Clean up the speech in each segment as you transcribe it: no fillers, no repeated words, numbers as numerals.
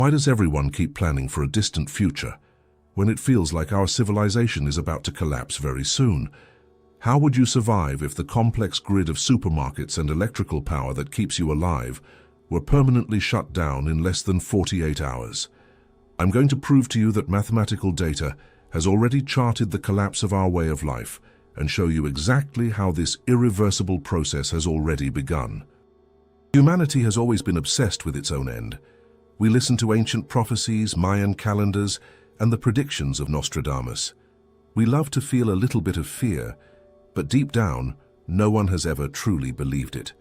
Why does everyone keep planning for a distant future when it feels like our civilization is about to collapse very soon? How would you survive if the complex grid of supermarkets and electrical power that keeps you alive were permanently shut down in less than 48 hours? I'm going to prove to you that mathematical data has already charted the collapse of our way of life and show you exactly how this irreversible process has already begun. Humanity has always been obsessed with its own end. We listen to ancient prophecies, Mayan calendars, and the predictions of Nostradamus. We love to feel a little bit of fear, but deep down, no one has ever truly believed it.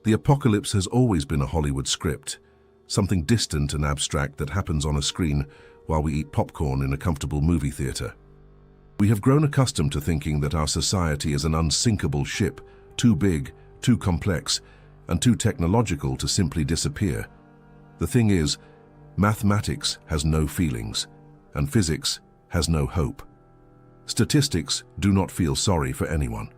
The apocalypse has always been a Hollywood script, something distant and abstract that happens on a screen while we eat popcorn in a comfortable movie theater. We have grown accustomed to thinking that our society is an unsinkable ship, too big, too complex, and too technological to simply disappear. The thing is, mathematics has no feelings, and physics has no hope. Statistics do not feel sorry for anyone.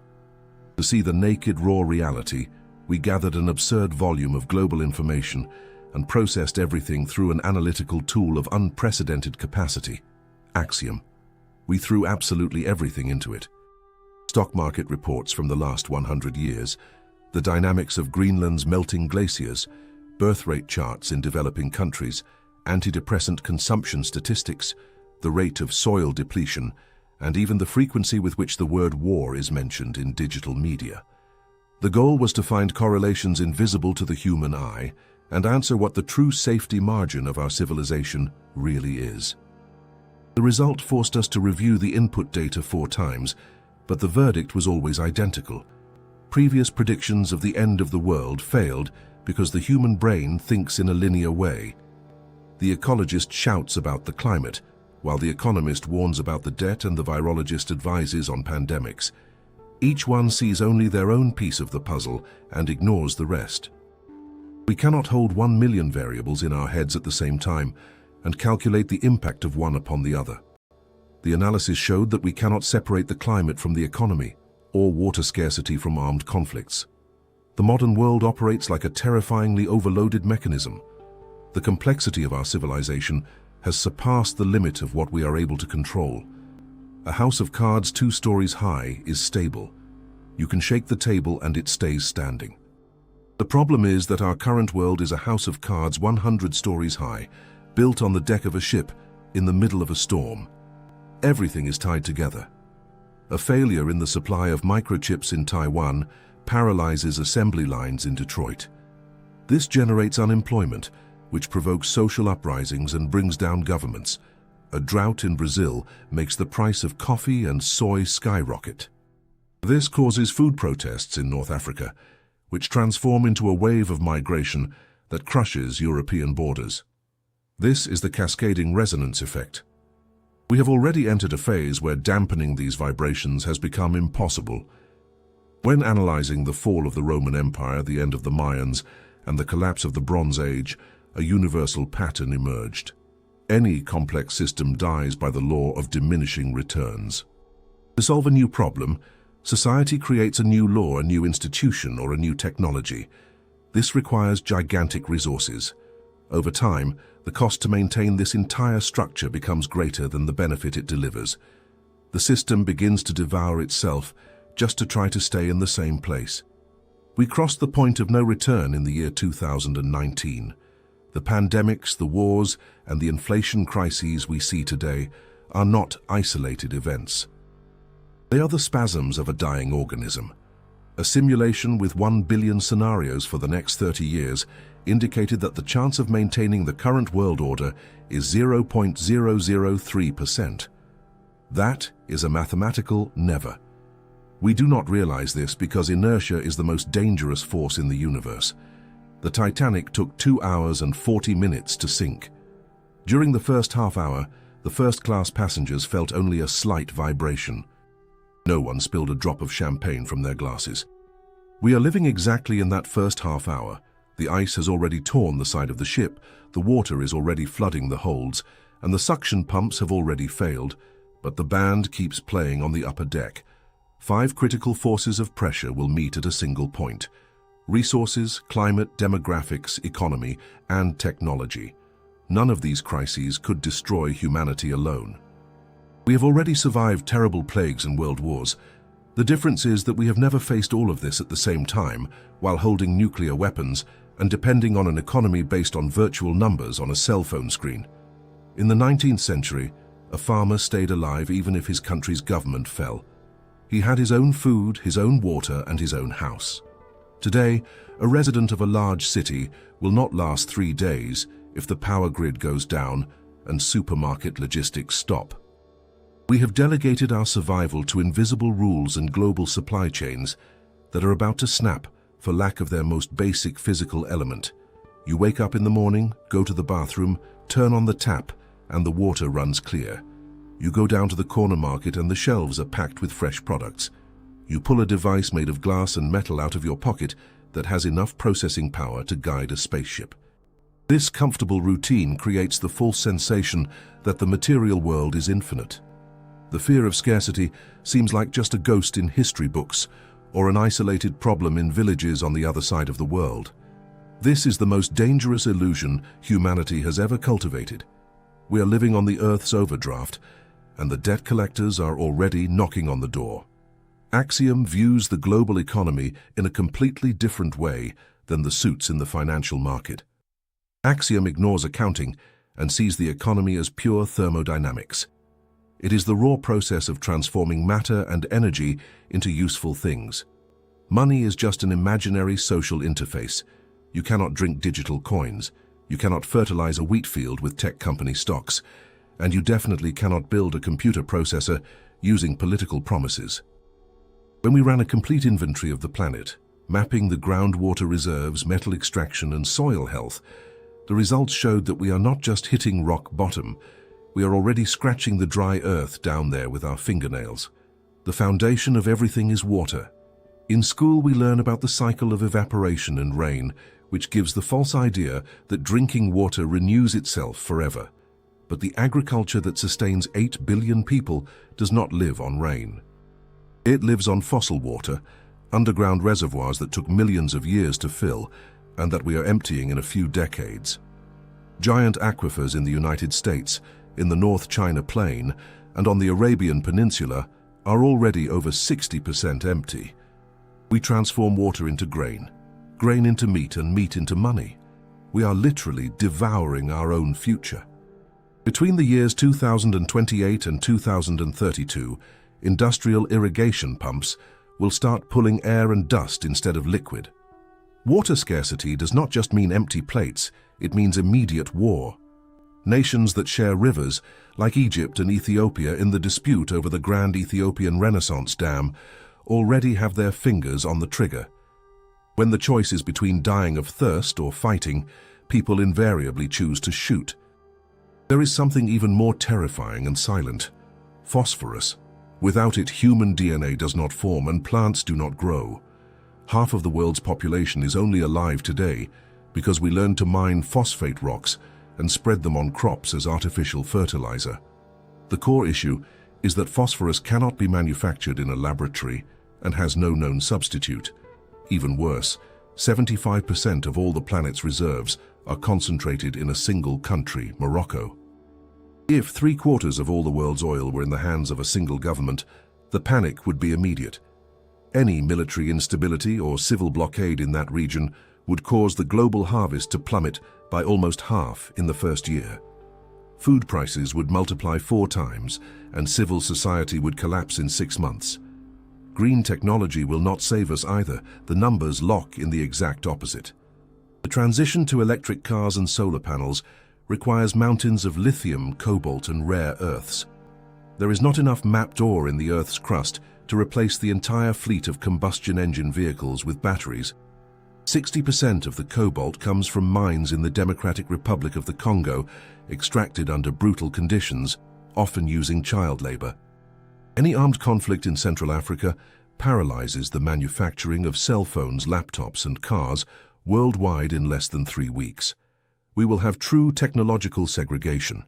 To see the naked, raw reality, we gathered an absurd volume of global information and processed everything through an analytical tool of unprecedented capacity, Axiom. We threw absolutely everything into it. Stock market reports from the last 100 years, the dynamics of Greenland's melting glaciers, birth rate charts in developing countries, antidepressant consumption statistics, the rate of soil depletion, and even the frequency with which the word war is mentioned in digital media. The goal was to find correlations invisible to the human eye and answer what the true safety margin of our civilization really is. The result forced us to review the input data 4 times, but the verdict was always identical. Previous predictions of the end of the world failed because the human brain thinks in a linear way. The ecologist shouts about the climate, while the economist warns about the debt and the virologist advises on pandemics. Each one sees only their own piece of the puzzle and ignores the rest. We cannot hold 1 million variables in our heads at the same time and calculate the impact of one upon the other. The analysis showed that we cannot separate the climate from the economy or water scarcity from armed conflicts. The modern world operates like a terrifyingly overloaded mechanism. The complexity of our civilization has surpassed the limit of what we are able to control. A house of cards 2 stories high is stable. You can shake the table and it stays standing. The problem is that our current world is a house of cards 100 stories high, built on the deck of a ship in the middle of a storm. Everything is tied together. A failure in the supply of microchips in Taiwan paralyzes assembly lines in Detroit. This generates unemployment, which provokes social uprisings and brings down governments. A drought in Brazil makes the price of coffee and soy skyrocket. This causes food protests in North Africa, which transform into a wave of migration that crushes European borders. This is the cascading resonance effect. We have already entered a phase where dampening these vibrations has become impossible. When analyzing the fall of the Roman Empire, the end of the Mayans, and the collapse of the Bronze Age, a universal pattern emerged. Any complex system dies by the law of diminishing returns. To solve a new problem, society creates a new law, a new institution, or a new technology. This requires gigantic resources. Over time, the cost to maintain this entire structure becomes greater than the benefit it delivers. The system begins to devour itself just to try to stay in the same place. We crossed the point of no return in the year 2019. The pandemics, the wars, and the inflation crises we see today are not isolated events. They are the spasms of a dying organism. A simulation with 1 billion scenarios for the next 30 years indicated that the chance of maintaining the current world order is 0.003%. That is a mathematical never. We do not realize this because inertia is the most dangerous force in the universe. The Titanic took 2 hours and 40 minutes to sink. During the first half hour, the first-class passengers felt only a slight vibration. No one spilled a drop of champagne from their glasses. We are living exactly in that first half hour. The ice has already torn the side of the ship, the water is already flooding the holds, and the suction pumps have already failed, but the band keeps playing on the upper deck. 5 critical forces of pressure will meet at a single point: resources, climate, demographics, economy, and technology. None of these crises could destroy humanity alone. We have already survived terrible plagues and world wars. The difference is that we have never faced all of this at the same time while holding nuclear weapons and depending on an economy based on virtual numbers on a cell phone screen. In the 19th century, a farmer stayed alive even if his country's government fell. He had his own food, his own water, and his own house. Today, a resident of a large city will not last 3 days if the power grid goes down and supermarket logistics stop. We have delegated our survival to invisible rules and global supply chains that are about to snap for lack of their most basic physical element. You wake up in the morning, go to the bathroom, turn on the tap, and the water runs clear. You go down to the corner market and the shelves are packed with fresh products. You pull a device made of glass and metal out of your pocket that has enough processing power to guide a spaceship. This comfortable routine creates the false sensation that the material world is infinite. The fear of scarcity seems like just a ghost in history books or an isolated problem in villages on the other side of the world. This is the most dangerous illusion humanity has ever cultivated. We are living on the Earth's overdraft, and the debt collectors are already knocking on the door. Axiom views the global economy in a completely different way than the suits in the financial market. Axiom ignores accounting and sees the economy as pure thermodynamics. It is the raw process of transforming matter and energy into useful things. Money is just an imaginary social interface. You cannot drink digital coins. You cannot fertilize a wheat field with tech company stocks. And you definitely cannot build a computer processor using political promises. When we ran a complete inventory of the planet, mapping the groundwater reserves, metal extraction, and soil health, the results showed that we are not just hitting rock bottom, we are already scratching the dry earth down there with our fingernails. The foundation of everything is water. In school, we learn about the cycle of evaporation and rain, which gives the false idea that drinking water renews itself forever. But the agriculture that sustains 8 billion people does not live on rain. It lives on fossil water, underground reservoirs that took millions of years to fill and that we are emptying in a few decades. Giant aquifers in the United States, in the North China Plain, and on the Arabian Peninsula are already over 60% empty. We transform water into grain, grain into meat, and meat into money. We are literally devouring our own future. Between the years 2028 and 2032, industrial irrigation pumps will start pulling air and dust instead of liquid. Water scarcity does not just mean empty plates, it means immediate war. Nations that share rivers, like Egypt and Ethiopia in the dispute over the Grand Ethiopian Renaissance Dam, already have their fingers on the trigger. When the choice is between dying of thirst or fighting, people invariably choose to shoot. There is something even more terrifying and silent: phosphorus. Without it, human DNA does not form and plants do not grow. Half of the world's population is only alive today because we learned to mine phosphate rocks and spread them on crops as artificial fertilizer. The core issue is that phosphorus cannot be manufactured in a laboratory and has no known substitute. Even worse, 75% of all the planet's reserves are concentrated in a single country, Morocco. If 3/4 of all the world's oil were in the hands of a single government, the panic would be immediate. Any military instability or civil blockade in that region would cause the global harvest to plummet by almost half in the first year. Food prices would multiply 4 times, and civil society would collapse in 6 months. Green technology will not save us either. The numbers lock in the exact opposite. The transition to electric cars and solar panels requires mountains of lithium, cobalt, and rare earths. There is not enough mapped ore in the Earth's crust to replace the entire fleet of combustion engine vehicles with batteries. 60% of the cobalt comes from mines in the Democratic Republic of the Congo, extracted under brutal conditions, often using child labor. Any armed conflict in Central Africa paralyzes the manufacturing of cell phones, laptops, and cars worldwide in less than 3 weeks. We will have true technological segregation,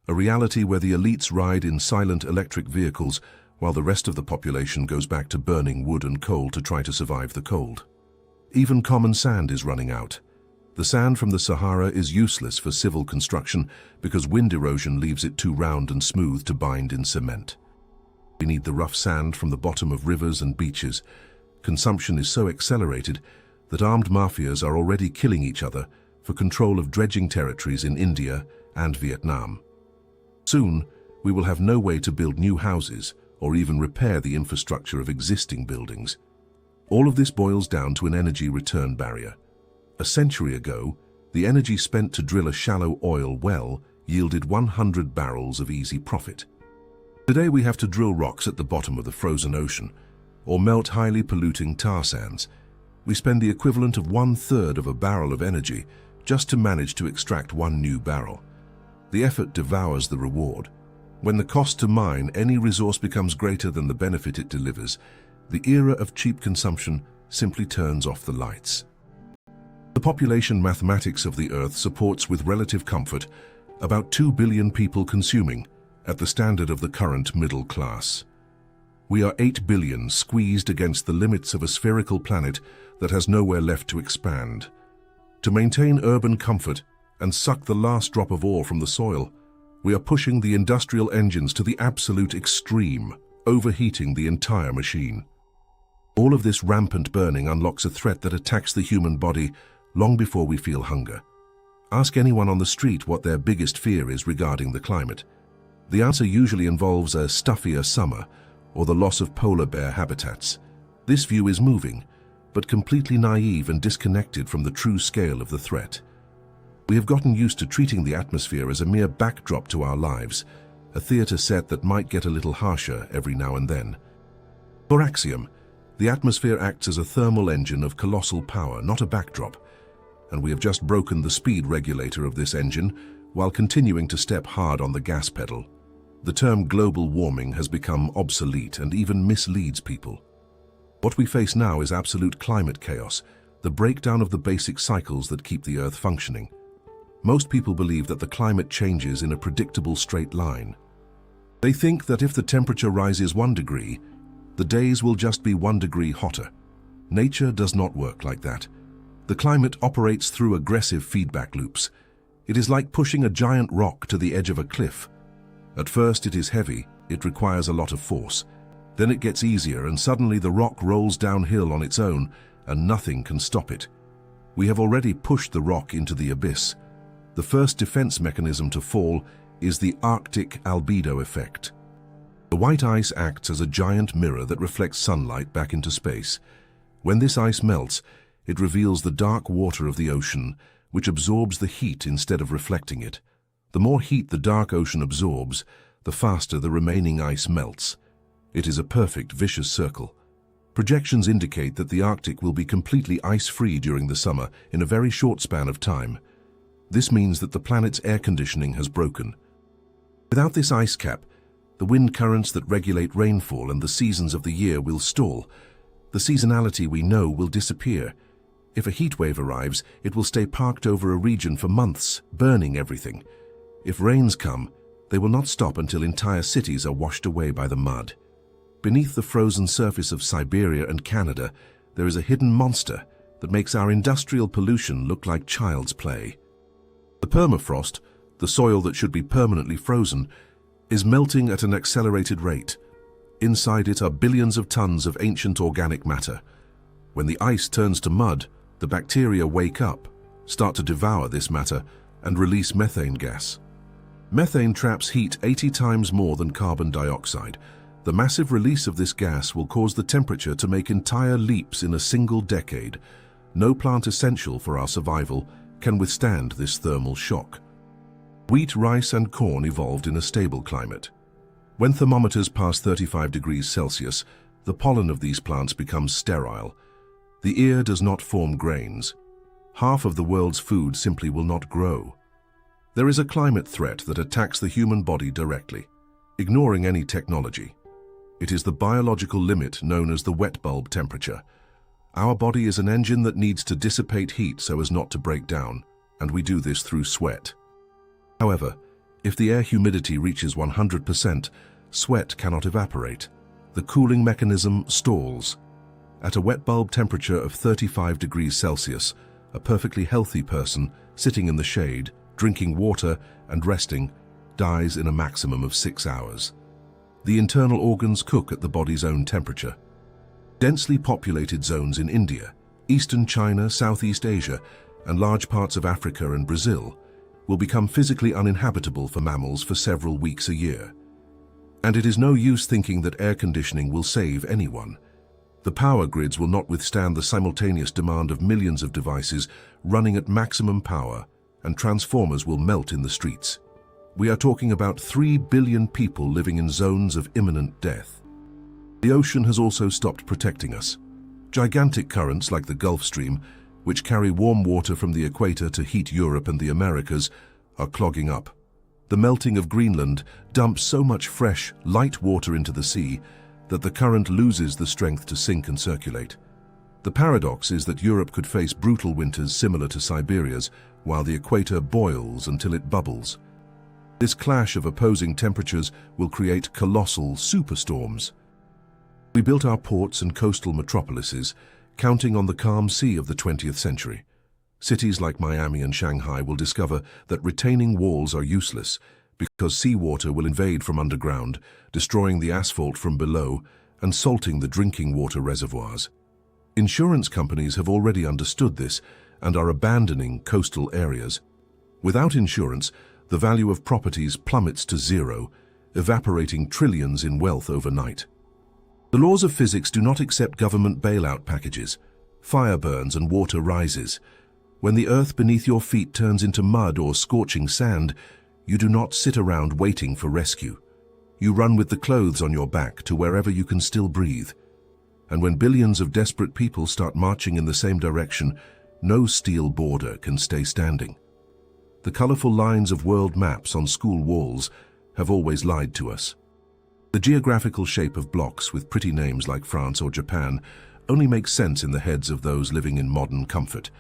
a reality where the elites ride in silent electric vehicles while the rest of the population goes back to burning wood and coal to try to survive the cold. Even common sand is running out. The sand from the Sahara is useless for civil construction because wind erosion leaves it too round and smooth to bind in cement. We need the rough sand from the bottom of rivers and beaches. Consumption is so accelerated that armed mafias are already killing each other for control of dredging territories in India and Vietnam. Soon, we will have no way to build new houses or even repair the infrastructure of existing buildings. All of this boils down to an energy return barrier. A century ago, the energy spent to drill a shallow oil well yielded 100 barrels of easy profit. Today we have to drill rocks at the bottom of the frozen ocean or melt highly polluting tar sands. We spend the equivalent of 1/3 of a barrel of energy just to manage to extract one new barrel. The effort devours the reward. When the cost to mine any resource becomes greater than the benefit it delivers, the era of cheap consumption simply turns off the lights. The population mathematics of the Earth supports with relative comfort about 2 billion people consuming at the standard of the current middle class. We are 8 billion squeezed against the limits of a spherical planet that has nowhere left to expand. To maintain urban comfort and suck the last drop of ore from the soil, we are pushing the industrial engines to the absolute extreme, overheating the entire machine. All of this rampant burning unlocks a threat that attacks the human body long before we feel hunger. Ask anyone on the street what their biggest fear is regarding the climate. The answer usually involves a stuffier summer or the loss of polar bear habitats. This view is moving, but completely naive and disconnected from the true scale of the threat. We have gotten used to treating the atmosphere as a mere backdrop to our lives, a theater set that might get a little harsher every now and then. For Axiom, the atmosphere acts as a thermal engine of colossal power, not a backdrop, and we have just broken the speed regulator of this engine while continuing to step hard on the gas pedal. The term global warming has become obsolete and even misleads people. What we face now is absolute climate chaos, the breakdown of the basic cycles that keep the Earth functioning. Most people believe that the climate changes in a predictable straight line. They think that if the temperature rises 1 degree, the days will just be 1 degree hotter. Nature does not work like that. The climate operates through aggressive feedback loops. It is like pushing a giant rock to the edge of a cliff. At first it is heavy, it requires a lot of force. Then it gets easier and suddenly the rock rolls downhill on its own and nothing can stop it. We have already pushed the rock into the abyss. The first defense mechanism to fall is the Arctic albedo effect. The white ice acts as a giant mirror that reflects sunlight back into space. When this ice melts, it reveals the dark water of the ocean, which absorbs the heat instead of reflecting it. The more heat the dark ocean absorbs, the faster the remaining ice melts. It is a perfect vicious circle. Projections indicate that the Arctic will be completely ice-free during the summer in a very short span of time. This means that the planet's air conditioning has broken. Without this ice cap, the wind currents that regulate rainfall and the seasons of the year will stall. The seasonality we know will disappear. If a heat wave arrives, it will stay parked over a region for months, burning everything. If rains come, they will not stop until entire cities are washed away by the mud. Beneath the frozen surface of Siberia and Canada, there is a hidden monster that makes our industrial pollution look like child's play. The permafrost, the soil that should be permanently frozen, is melting at an accelerated rate. Inside it are billions of tons of ancient organic matter. When the ice turns to mud, the bacteria wake up, start to devour this matter, and release methane gas. Methane traps heat 80 times more than carbon dioxide. The massive release of this gas will cause the temperature to make entire leaps in a single decade. No plant essential for our survival can withstand this thermal shock. Wheat, rice, and corn evolved in a stable climate. When thermometers pass 35 degrees Celsius, the pollen of these plants becomes sterile. The ear does not form grains. Half of the world's food simply will not grow. There is a climate threat that attacks the human body directly, ignoring any technology. It is the biological limit known as the wet bulb temperature. Our body is an engine that needs to dissipate heat so as not to break down, and we do this through sweat. However, if the air humidity reaches 100%, sweat cannot evaporate. The cooling mechanism stalls. At a wet bulb temperature of 35 degrees Celsius, a perfectly healthy person, sitting in the shade, drinking water and resting, dies in a maximum of 6 hours. The internal organs cook at the body's own temperature. Densely populated zones in India, eastern China, Southeast Asia, and large parts of Africa and Brazil will become physically uninhabitable for mammals for several weeks a year. And it is no use thinking that air conditioning will save anyone. The power grids will not withstand the simultaneous demand of millions of devices running at maximum power, and transformers will melt in the streets. We are talking about 3 billion people living in zones of imminent death. The ocean has also stopped protecting us. Gigantic currents like the Gulf Stream, which carry warm water from the equator to heat Europe and the Americas, are clogging up. The melting of Greenland dumps so much fresh, light water into the sea that the current loses the strength to sink and circulate. The paradox is that Europe could face brutal winters similar to Siberia's, while the equator boils until it bubbles. This clash of opposing temperatures will create colossal superstorms. We built our ports and coastal metropolises, counting on the calm sea of the 20th century. Cities like Miami and Shanghai will discover that retaining walls are useless because seawater will invade from underground, destroying the asphalt from below and salting the drinking water reservoirs. Insurance companies have already understood this and are abandoning coastal areas. Without insurance, the value of properties plummets to zero, evaporating trillions in wealth overnight. The laws of physics do not accept government bailout packages. Fire burns and water rises. When the earth beneath your feet turns into mud or scorching sand, you do not sit around waiting for rescue. You run with the clothes on your back to wherever you can still breathe. And when billions of desperate people start marching in the same direction, no steel border can stay standing. The colorful lines of world maps on school walls have always lied to us. The geographical shape of blocks with pretty names like France or Japan only makes sense in the heads of those living in modern comfort.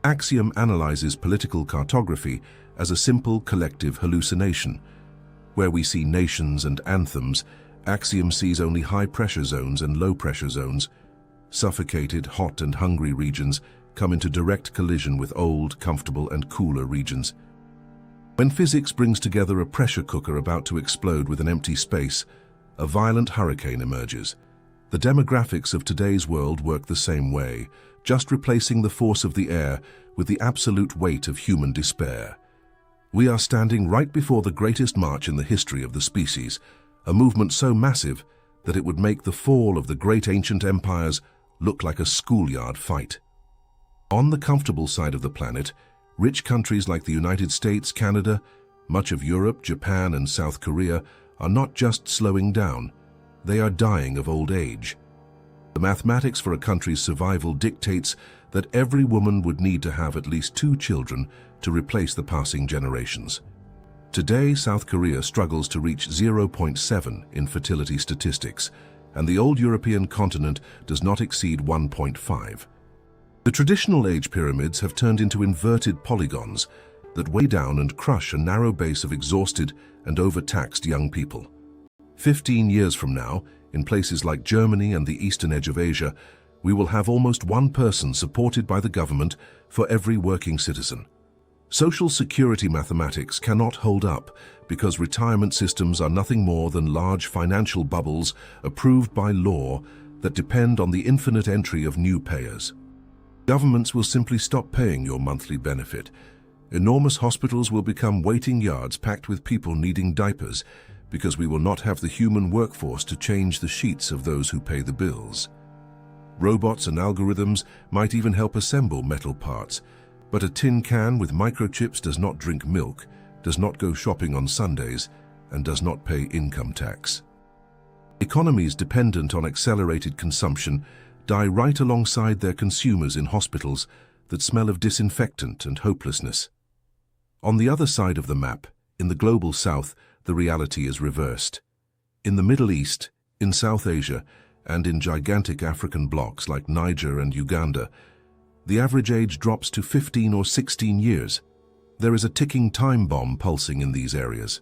Axiom analyzes political cartography as a simple collective hallucination. Where we see nations and anthems, Axiom sees only high-pressure zones and low-pressure zones. Suffocated, hot and hungry regions come into direct collision with old, comfortable and cooler regions. When physics brings together a pressure cooker about to explode with an empty space, a violent hurricane emerges. The demographics of today's world work the same way, just replacing the force of the air with the absolute weight of human despair. We are standing right before the greatest march in the history of the species, a movement so massive that it would make the fall of the great ancient empires look like a schoolyard fight. On the comfortable side of the planet, rich countries like the United States, Canada, much of Europe, Japan and South Korea are not just slowing down, they are dying of old age. The mathematics for a country's survival dictates that every woman would need to have at least 2 children to replace the passing generations. Today, South Korea struggles to reach 0.7 in fertility statistics, and the old European continent does not exceed 1.5. The traditional age pyramids have turned into inverted polygons that weigh down and crush a narrow base of exhausted and overtaxed young people. 15 years from now, in places like Germany and the eastern edge of Asia, we will have almost 1 person supported by the government for every working citizen. Social security mathematics cannot hold up because retirement systems are nothing more than large financial bubbles approved by law that depend on the infinite entry of new payers. Governments will simply stop paying your monthly benefit. Enormous hospitals will become waiting yards packed with people needing diapers because we will not have the human workforce to change the sheets of those who pay the bills. Robots and algorithms might even help assemble metal parts, but a tin can with microchips does not drink milk, does not go shopping on Sundays, and does not pay income tax. Economies dependent on accelerated consumption die right alongside their consumers in hospitals that smell of disinfectant and hopelessness. On the other side of the map, in the global south, the reality is reversed. In the Middle East, in South Asia, and in gigantic African blocks like Niger and Uganda, the average age drops to 15 or 16 years. There is a ticking time bomb pulsing in these areas.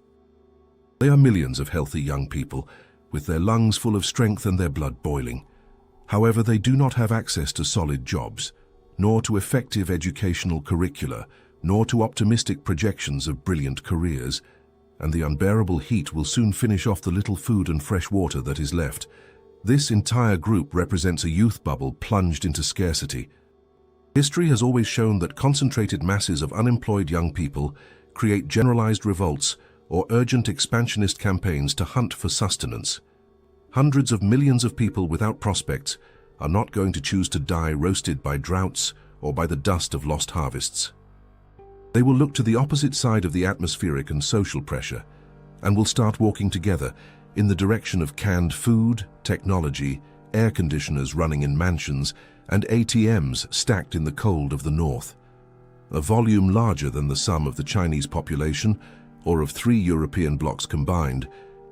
They are millions of healthy young people, with their lungs full of strength and their blood boiling. However, they do not have access to solid jobs. nor to effective educational curricula, nor to optimistic projections of brilliant careers, and the unbearable heat will soon finish off the little food and fresh water that is left. This entire group represents a youth bubble plunged into scarcity. History has always shown that concentrated masses of unemployed young people create generalized revolts or urgent expansionist campaigns to hunt for sustenance. Hundreds of millions of people without prospects are not going to choose to die roasted by droughts or by the dust of lost harvests. They will look to the opposite side of the atmospheric and social pressure and will start walking together in the direction of canned food, technology, air conditioners running in mansions, and ATMs stacked in the cold of the north. A volume larger than the sum of the Chinese population or of 3 European blocs combined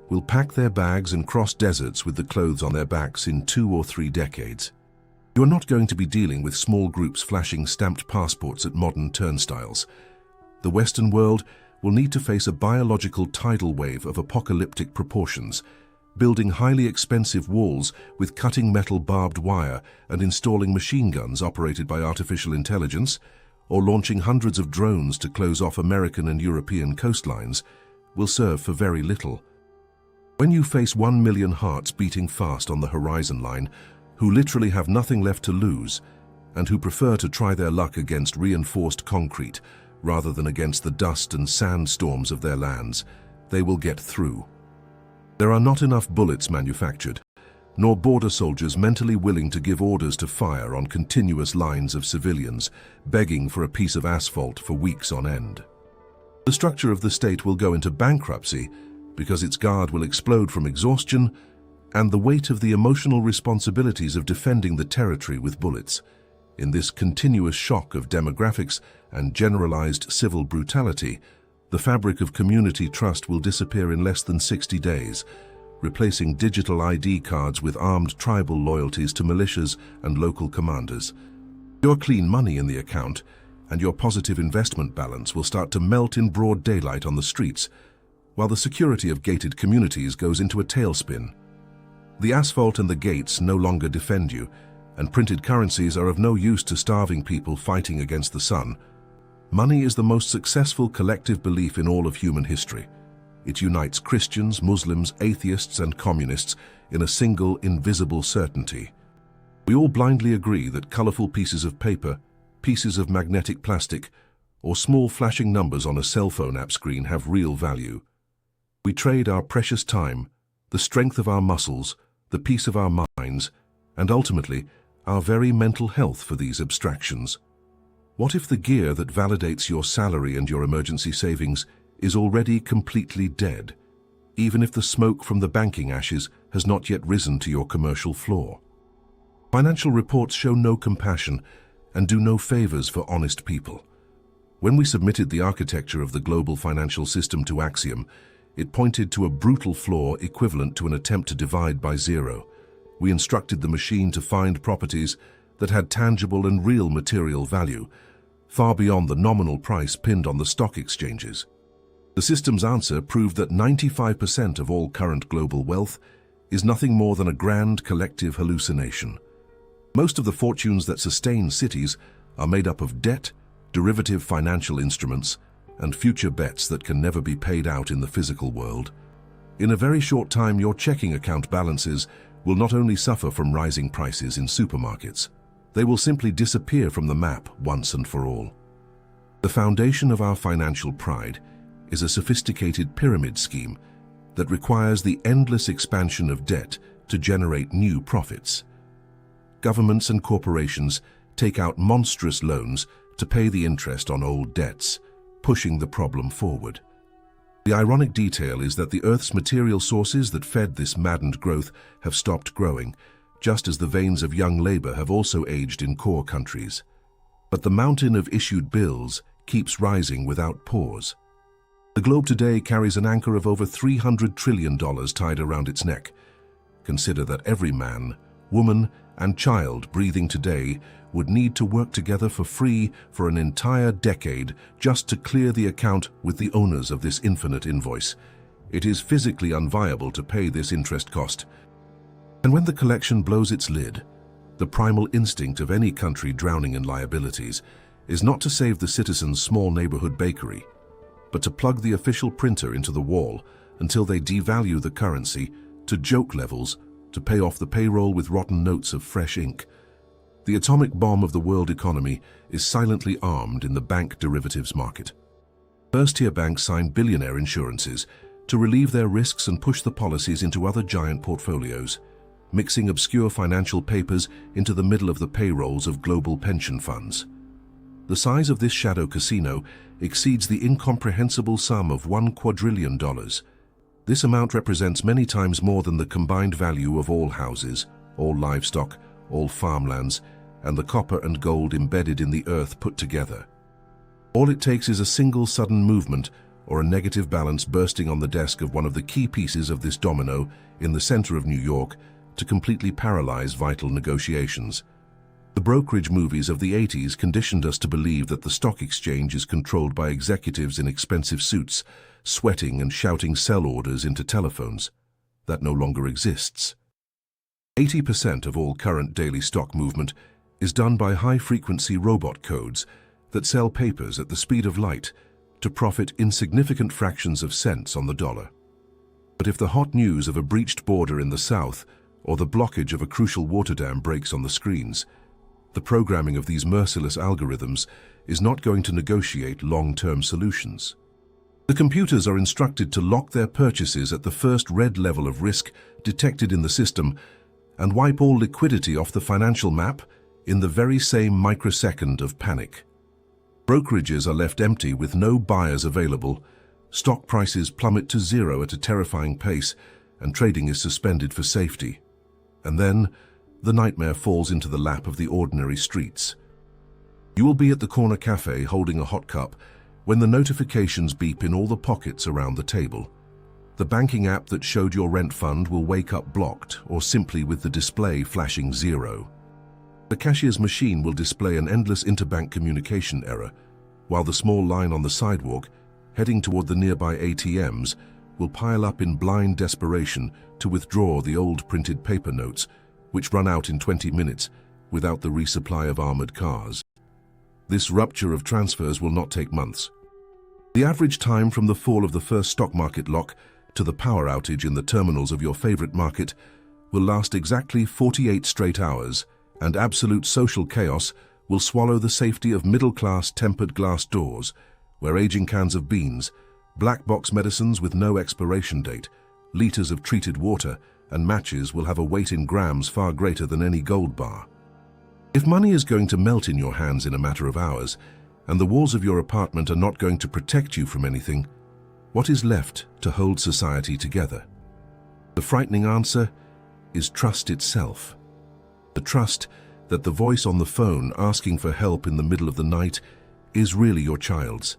will pack their bags and cross deserts with the clothes on their backs in 2 or 3 decades. You are not going to be dealing with small groups flashing stamped passports at modern turnstiles. The Western world will need to face a biological tidal wave of apocalyptic proportions, building highly expensive walls with cutting metal barbed wire and installing machine guns operated by artificial intelligence, or launching hundreds of drones to close off American and European coastlines, will serve for very little. When you face 1 million hearts beating fast on the horizon line, who literally have nothing left to lose, and who prefer to try their luck against reinforced concrete rather than against the dust and sandstorms of their lands, they will get through. There are not enough bullets manufactured, nor border soldiers mentally willing to give orders to fire on continuous lines of civilians, begging for a piece of asphalt for weeks on end. The structure of the state will go into bankruptcy because its guard will explode from exhaustion and the weight of the emotional responsibilities of defending the territory with bullets. In this continuous shock of demographics and generalized civil brutality, the fabric of community trust will disappear in less than 60 days, replacing digital ID cards with armed tribal loyalties to militias and local commanders. Your clean money in the account and your positive investment balance will start to melt in broad daylight on the streets, while the security of gated communities goes into a tailspin. The asphalt and the gates no longer defend you, and printed currencies are of no use to starving people fighting against the sun. Money is the most successful collective belief in all of human history. It unites Christians, Muslims, atheists, and communists in a single, invisible certainty. We all blindly agree that colorful pieces of paper, pieces of magnetic plastic, or small flashing numbers on a cell phone app screen have real value. We trade our precious time, the strength of our muscles, the peace of our minds, and ultimately, our very mental health for these abstractions. What if the gear that validates your salary and your emergency savings is already completely dead, even if the smoke from the banking ashes has not yet risen to your commercial floor? Financial reports show no compassion and do no favors for honest people. When we submitted the architecture of the global financial system to Axiom, it pointed to a brutal flaw equivalent to an attempt to divide by zero. We instructed the machine to find properties that had tangible and real material value, far beyond the nominal price pinned on the stock exchanges. The system's answer proved that 95% of all current global wealth is nothing more than a grand collective hallucination. Most of the fortunes that sustain cities are made up of debt, derivative financial instruments, and future bets that can never be paid out in the physical world. In a very short time, your checking account balances will not only suffer from rising prices in supermarkets, they will simply disappear from the map once and for all. The foundation of our financial pride is a sophisticated pyramid scheme that requires the endless expansion of debt to generate new profits. Governments and corporations take out monstrous loans to pay the interest on old debts, pushing the problem forward. The ironic detail is that the Earth's material sources that fed this maddened growth have stopped growing, just as the veins of young labor have also aged in core countries. But the mountain of issued bills keeps rising without pause. The globe today carries an anchor of over $300 trillion tied around its neck. Consider that every man, woman, and child breathing today would need to work together for free for an entire decade just to clear the account with the owners of this infinite invoice. It is physically unviable to pay this interest cost. And when the collection blows its lid, The primal instinct of any country drowning in liabilities is not to save the citizen's small neighborhood bakery, but to plug the official printer into the wall until they devalue the currency to joke levels to pay off the payroll with rotten notes of fresh ink. The atomic bomb of the world economy is silently armed in the bank derivatives market. First-tier banks sign billionaire insurances to relieve their risks and push the policies into other giant portfolios, mixing obscure financial papers into the middle of the payrolls of global pension funds. The size of this shadow casino exceeds the incomprehensible sum of $1 quadrillion. This amount represents many times more than the combined value of all houses, all livestock, all farmlands, and the copper and gold embedded in the earth put together. All it takes is a single sudden movement or a negative balance bursting on the desk of one of the key pieces of this domino in the center of New York to completely paralyze vital negotiations. The brokerage movies of the 80s conditioned us to believe that the stock exchange is controlled by executives in expensive suits, sweating and shouting sell orders into telephones. That no longer exists. 80% of all current daily stock movement is done by high-frequency robot codes that sell papers at the speed of light to profit insignificant fractions of cents on the dollar. But if the hot news of a breached border in the south or the blockage of a crucial water dam breaks on the screens, the programming of these merciless algorithms is not going to negotiate long-term solutions. The computers are instructed to lock their purchases at the first red level of risk detected in the system and wipe all liquidity off the financial map in the very same microsecond of panic. Brokerages are left empty with no buyers available, stock prices plummet to zero at a terrifying pace, and trading is suspended for safety. And then, the nightmare falls into the lap of the ordinary streets. You will be at the corner cafe holding a hot cup when the notifications beep in all the pockets around the table. The banking app that showed your rent fund will wake up blocked or simply with the display flashing zero. The cashier's machine will display an endless interbank communication error, while the small line on the sidewalk, heading toward the nearby ATMs, will pile up in blind desperation to withdraw the old printed paper notes, which run out in 20 minutes without the resupply of armored cars. This rupture of transfers will not take months. The average time from the fall of the first stock market lock to the power outage in the terminals of your favorite market will last exactly 48 straight hours, and absolute social chaos will swallow the safety of middle-class tempered glass doors, where aging cans of beans, black box medicines with no expiration date, liters of treated water, and matches will have a weight in grams far greater than any gold bar. If money is going to melt in your hands in a matter of hours, and the walls of your apartment are not going to protect you from anything, what is left to hold society together? The frightening answer is trust itself. The trust that the voice on the phone asking for help in the middle of the night is really your child's.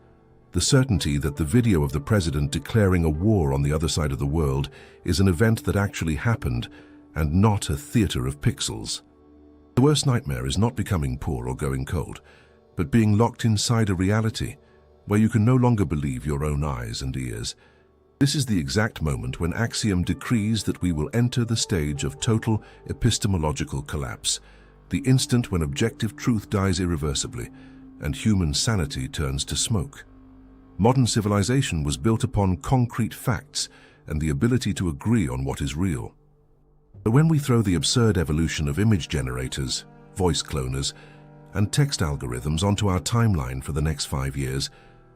The certainty that the video of the president declaring a war on the other side of the world is an event that actually happened and not a theater of pixels. The worst nightmare is not becoming poor or going cold, but being locked inside a reality where you can no longer believe your own eyes and ears. This is the exact moment when Axiom decrees that we will enter the stage of total epistemological collapse, the instant when objective truth dies irreversibly and human sanity turns to smoke. Modern civilization was built upon concrete facts and the ability to agree on what is real. But when we throw the absurd evolution of image generators, voice cloners, and text algorithms onto our timeline for the next 5 years,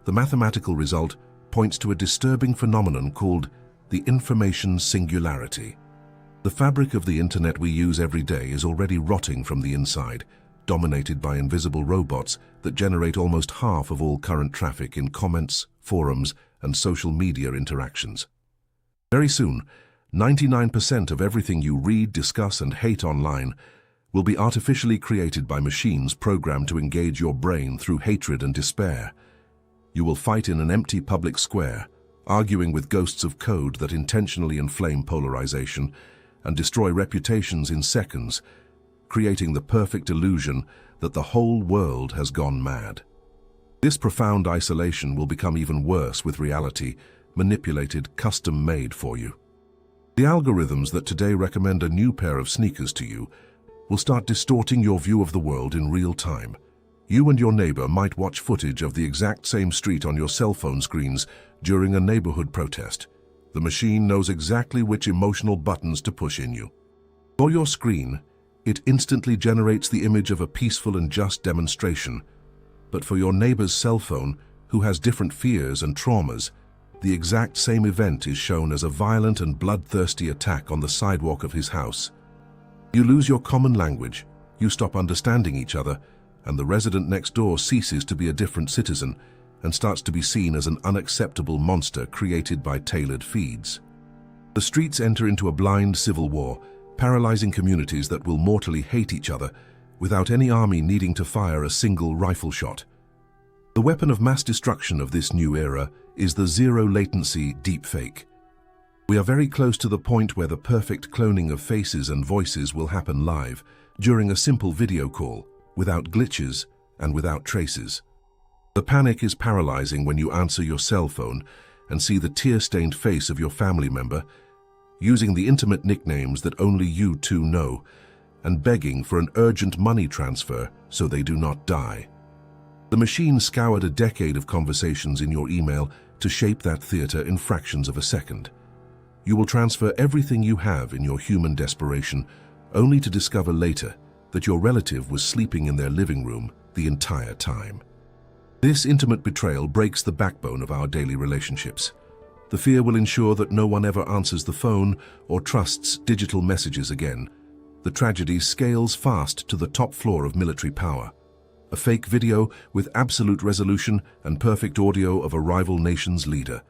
the mathematical result points to a disturbing phenomenon called the information singularity. The fabric of the internet we use every day is already rotting from the inside, dominated by invisible robots that generate almost half of all current traffic in comments, forums, and social media interactions. Very soon, 99% of everything you read, discuss, and hate online will be artificially created by machines programmed to engage your brain through hatred and despair. You will fight in an empty public square, arguing with ghosts of code that intentionally inflame polarization and destroy reputations in seconds, creating the perfect illusion that the whole world has gone mad. This profound isolation will become even worse with reality, manipulated, custom-made for you. The algorithms that today recommend a new pair of sneakers to you will start distorting your view of the world in real time. You and your neighbor might watch footage of the exact same street on your cell phone screens during a neighborhood protest. The machine knows exactly which emotional buttons to push in you. For your screen, it instantly generates the image of a peaceful and just demonstration. But for your neighbor's cell phone, who has different fears and traumas, the exact same event is shown as a violent and bloodthirsty attack on the sidewalk of his house. You lose your common language, you stop understanding each other, and the resident next door ceases to be a different citizen and starts to be seen as an unacceptable monster created by tailored feeds. The streets enter into a blind civil war, paralyzing communities that will mortally hate each other without any army needing to fire a single rifle shot. The weapon of mass destruction of this new era is the zero-latency deepfake. We are very close to the point where the perfect cloning of faces and voices will happen live, during a simple video call, without glitches and without traces. The panic is paralyzing when you answer your cell phone and see the tear-stained face of your family member, using the intimate nicknames that only you two know, and begging for an urgent money transfer so they do not die. The machine scoured a decade of conversations in your email to shape that theater in fractions of a second. You will transfer everything you have in your human desperation, only to discover later that your relative was sleeping in their living room the entire time. This intimate betrayal breaks the backbone of our daily relationships. The fear will ensure that no one ever answers the phone or trusts digital messages again. The tragedy scales fast to the top floor of military power. A fake video with absolute resolution and perfect audio of a rival nation's leader,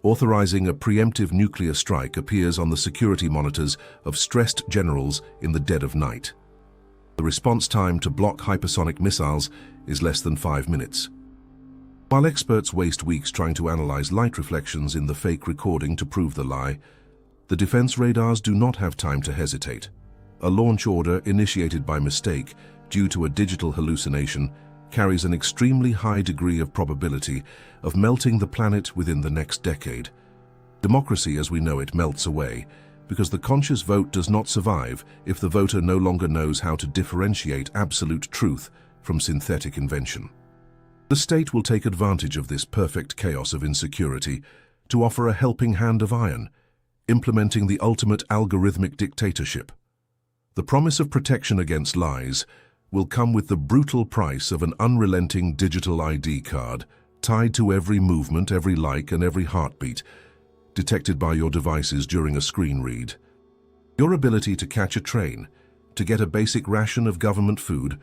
authorizing a preemptive nuclear strike, appears on the security monitors of stressed generals in the dead of night. The response time to block hypersonic missiles is less than 5 minutes. While experts waste weeks trying to analyze light reflections in the fake recording to prove the lie, the defense radars do not have time to hesitate. A launch order initiated by mistake due to a digital hallucination carries an extremely high degree of probability of melting the planet within the next decade. Democracy as we know it melts away because the conscious vote does not survive if the voter no longer knows how to differentiate absolute truth from synthetic invention. The state will take advantage of this perfect chaos of insecurity to offer a helping hand of iron, implementing the ultimate algorithmic dictatorship. The promise of protection against lies will come with the brutal price of an unrelenting digital ID card tied to every movement, every like, and every heartbeat, detected by your devices during a screen read. Your ability to catch a train, to get a basic ration of government food,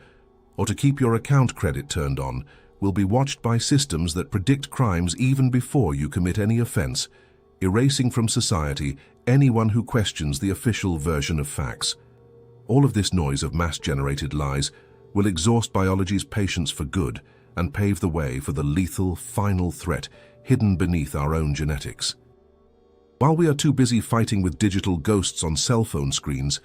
or to keep your account credit turned on will be watched by systems that predict crimes even before you commit any offense, erasing from society anyone who questions the official version of facts. All of this noise of mass-generated lies will exhaust biology's patience for good and pave the way for the lethal, final threat hidden beneath our own genetics. While we are too busy fighting with digital ghosts on cell phone screens,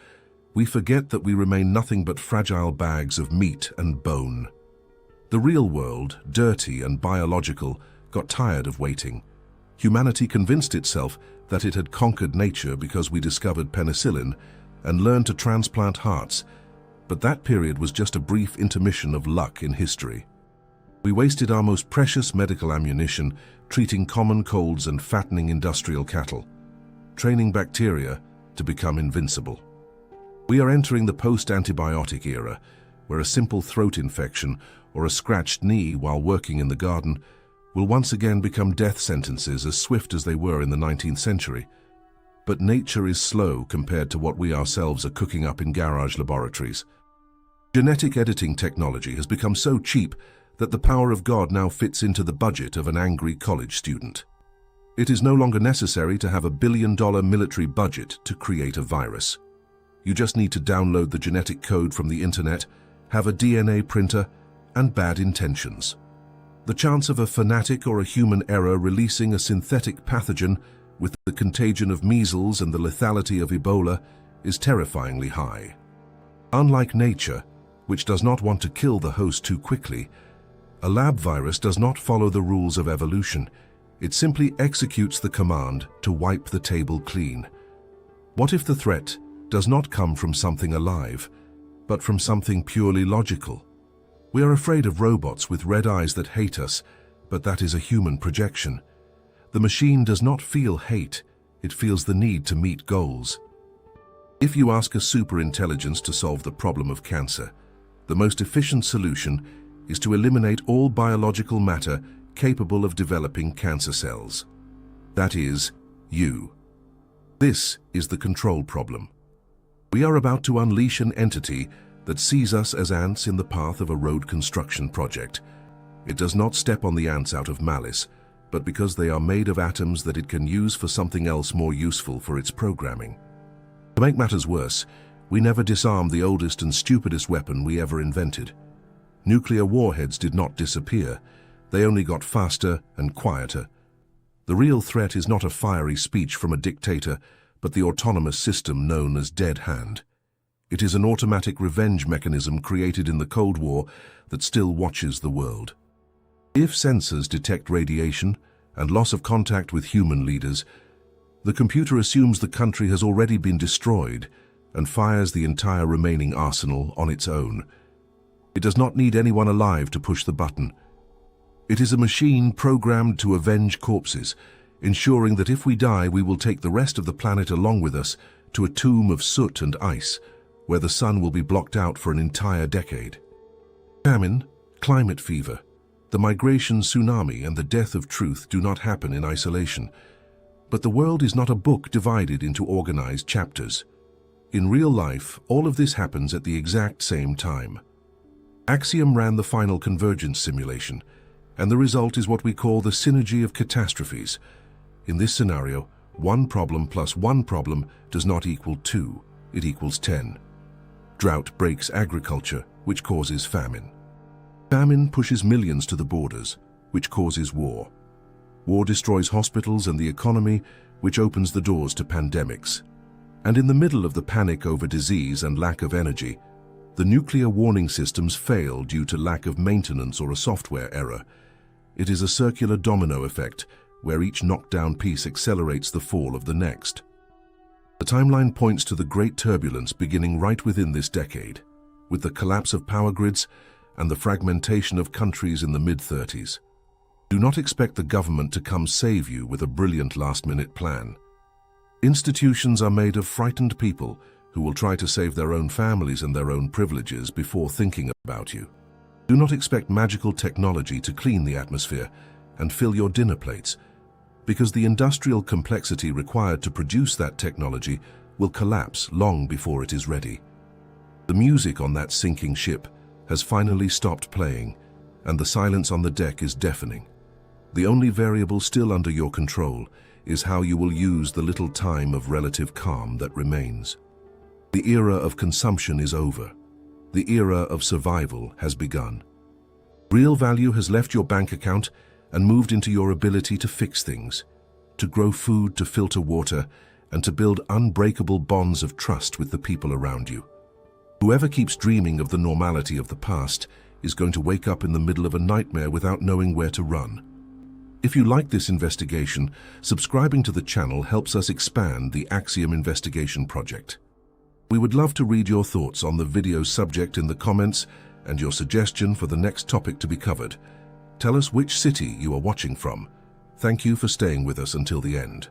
we forget that we remain nothing but fragile bags of meat and bone. The real world, dirty and biological, got tired of waiting. Humanity convinced itself that it had conquered nature because we discovered penicillin and learned to transplant hearts, but that period was just a brief intermission of luck in history. We wasted our most precious medical ammunition treating common colds and fattening industrial cattle, training bacteria to become invincible. We are entering the post-antibiotic era, where a simple throat infection or a scratched knee while working in the garden will once again become death sentences as swift as they were in the 19th century. But nature is slow compared to what we ourselves are cooking up in garage laboratories. Genetic editing technology has become so cheap that the power of God now fits into the budget of an angry college student. It is no longer necessary to have $1 billion military budget to create a virus. You just need to download the genetic code from the internet, have a DNA printer, and bad intentions. The chance of a fanatic or a human error releasing a synthetic pathogen with the contagion of measles and the lethality of Ebola is terrifyingly high. Unlike nature, which does not want to kill the host too quickly, a lab virus does not follow the rules of evolution. It simply executes the command to wipe the table clean. What if the threat does not come from something alive, but from something purely logical. We are afraid of robots with red eyes that hate us, but that is a human projection. The machine does not feel hate, it feels the need to meet goals. If you ask a superintelligence to solve the problem of cancer, the most efficient solution is to eliminate all biological matter capable of developing cancer cells. That is, you. This is the control problem. We are about to unleash an entity that sees us as ants in the path of a road construction project. It does not step on the ants out of malice, but because they are made of atoms that it can use for something else more useful for its programming. To make matters worse, we never disarmed the oldest and stupidest weapon we ever invented. Nuclear warheads did not disappear, they only got faster and quieter. The real threat is not a fiery speech from a dictator, but the autonomous system known as Dead Hand. It is an automatic revenge mechanism created in the Cold War that still watches the world. If sensors detect radiation and loss of contact with human leaders, the computer assumes the country has already been destroyed and fires the entire remaining arsenal on its own. It does not need anyone alive to push the button. It is a machine programmed to avenge corpses, ensuring that if we die, we will take the rest of the planet along with us to a tomb of soot and ice, where the sun will be blocked out for an entire decade. Famine, climate fever, the migration tsunami and the death of truth do not happen in isolation. But the world is not a book divided into organized chapters. In real life, all of this happens at the exact same time. Axiom ran the final convergence simulation, and the result is what we call the synergy of catastrophes. In this scenario, one problem plus one problem does not equal 2, it equals 10. Drought breaks agriculture, which causes famine. Famine pushes millions to the borders, which causes war. War destroys hospitals and the economy, which opens the doors to pandemics. And in the middle of the panic over disease and lack of energy, the nuclear warning systems fail due to lack of maintenance or a software error. It is a circular domino effect, where each knockdown piece accelerates the fall of the next. The timeline points to the great turbulence beginning right within this decade, with the collapse of power grids and the fragmentation of countries in the mid-30s. Do not expect the government to come save you with a brilliant last-minute plan. Institutions are made of frightened people who will try to save their own families and their own privileges before thinking about you. Do not expect magical technology to clean the atmosphere and fill your dinner plates, because the industrial complexity required to produce that technology will collapse long before it is ready. The music on that sinking ship has finally stopped playing, and the silence on the deck is deafening. The only variable still under your control is how you will use the little time of relative calm that remains. The era of consumption is over. The era of survival has begun. Real value has left your bank account and moved into your ability to fix things, to grow food, to filter water, and to build unbreakable bonds of trust with the people around you. Whoever keeps dreaming of the normality of the past is going to wake up in the middle of a nightmare without knowing where to run. If you like this investigation, subscribing to the channel helps us expand the Axiom investigation project. We would love to read your thoughts on the video's subject in the comments and your suggestion for the next topic to be covered. Tell us which city you are watching from. Thank you for staying with us until the end.